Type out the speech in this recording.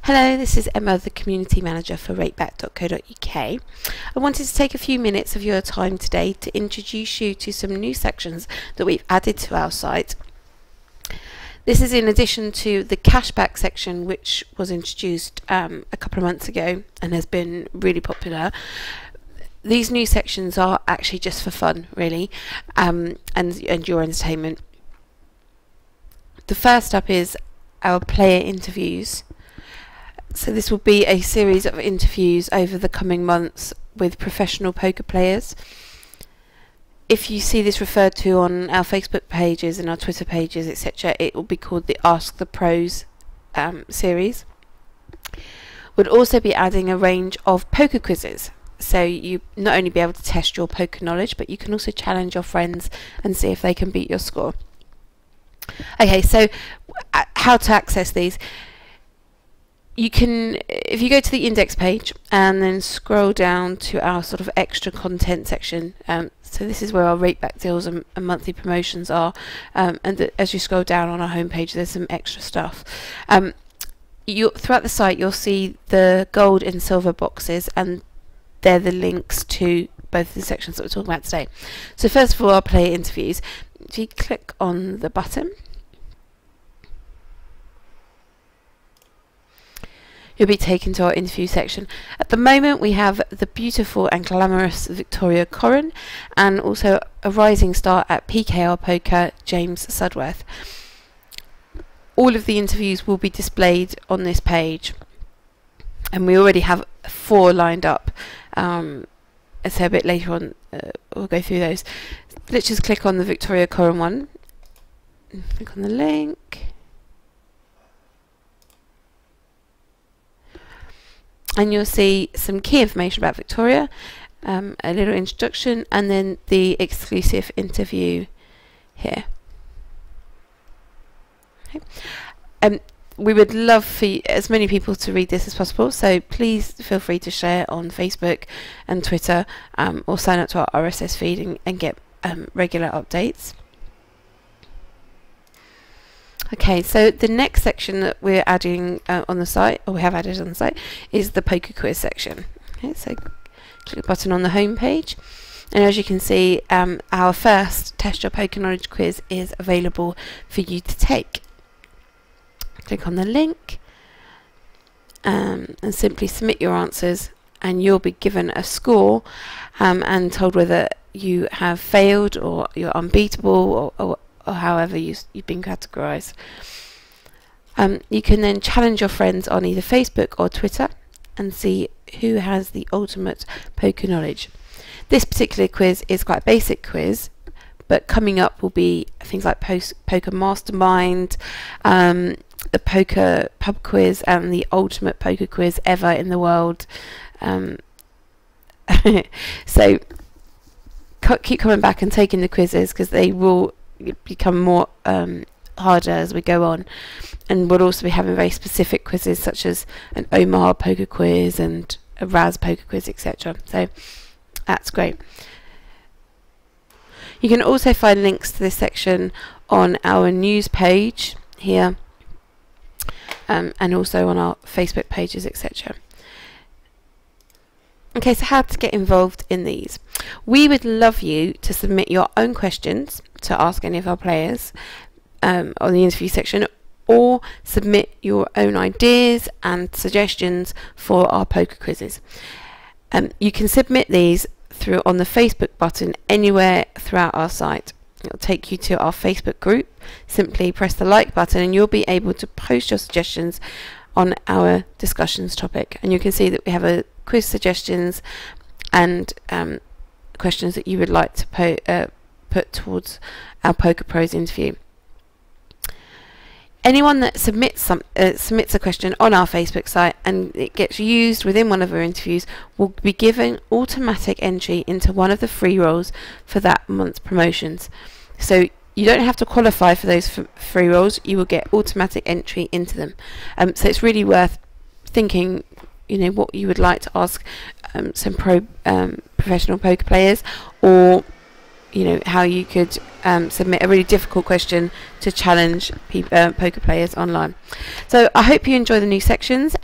Hello, this is Emma, the Community Manager for rateback.co.uk. I wanted to take a few minutes of your time today to introduce you to some new sections that we've added to our site. This is in addition to the cashback section, which was introduced a couple of months ago and has been really popular. These new sections are actually just for fun, really, and your entertainment. The first up is our player interviews. So this will be a series of interviews over the coming months with professional poker players. If you see this referred to on our Facebook pages and our Twitter pages, etc., it will be called the Ask the Pros series. We'll also be adding a range of poker quizzes. So you not only be able to test your poker knowledge, but you can also challenge your friends and see if they can beat your score. Okay, so how to access these? You can, if you go to the index page and then scroll down to our sort of extra content section, so this is where our rate back deals and monthly promotions are, and as you scroll down on our homepage there's some extra stuff. Throughout the site you'll see the gold and silver boxes, and they're the links to both the sections that we're talking about today. So first of all, our player interviews. If you click on the button, you'll be taken to our interview section. At the moment we have the beautiful and glamorous Victoria Corrin and also a rising star at PKR Poker, James Sudworth. All of the interviews will be displayed on this page, and we already have 4 lined up. So a bit later on we'll go through those. Let's just click on the Victoria Corrin one, click on the link, and you'll see some key information about Victoria, a little introduction, and then the exclusive interview here. Okay. We would love for as many people to read this as possible, so please feel free to share on Facebook and Twitter, or sign up to our RSS feed and get regular updates. Okay, so the next section that we're adding on the site, or we have added on the site, is the poker quiz section. Okay, so click the button on the home page, and as you can see, our first Test Your Poker Knowledge quiz is available for you to take. Click on the link and simply submit your answers, and you'll be given a score and told whether you have failed or you're unbeatable, or however you've been categorized. You can then challenge your friends on either Facebook or Twitter and see who has the ultimate poker knowledge. This particular quiz is quite a basic quiz, but coming up will be things like Poker Mastermind, the Poker Pub Quiz, and the ultimate poker quiz ever in the world. So keep coming back and taking the quizzes, because they will become more harder as we go on, and we'll also be having very specific quizzes such as an Omaha poker quiz and a Raz poker quiz, etc. So that's great. You can also find links to this section on our news page here, and also on our Facebook pages, etc. Okay, so how to get involved in these. We would love you to submit your own questions to ask any of our players on the interview section, or submit your own ideas and suggestions for our poker quizzes. You can submit these through on the Facebook button anywhere throughout our site. It'll take you to our Facebook group. Simply press the like button and you'll be able to post your suggestions on our discussions topic, and you can see that we have a quiz suggestions and questions that you would like to put towards our Poker Pros interview. Anyone that submits a question on our Facebook site and it gets used within one of our interviews will be given automatic entry into one of the free rolls for that month's promotions. So you don't have to qualify for those free rolls, you will get automatic entry into them. So it's really worth thinking, you know, what you would like to ask some professional poker players, or you know, how you could submit a really difficult question to challenge poker players online. So I hope you enjoy the new sections,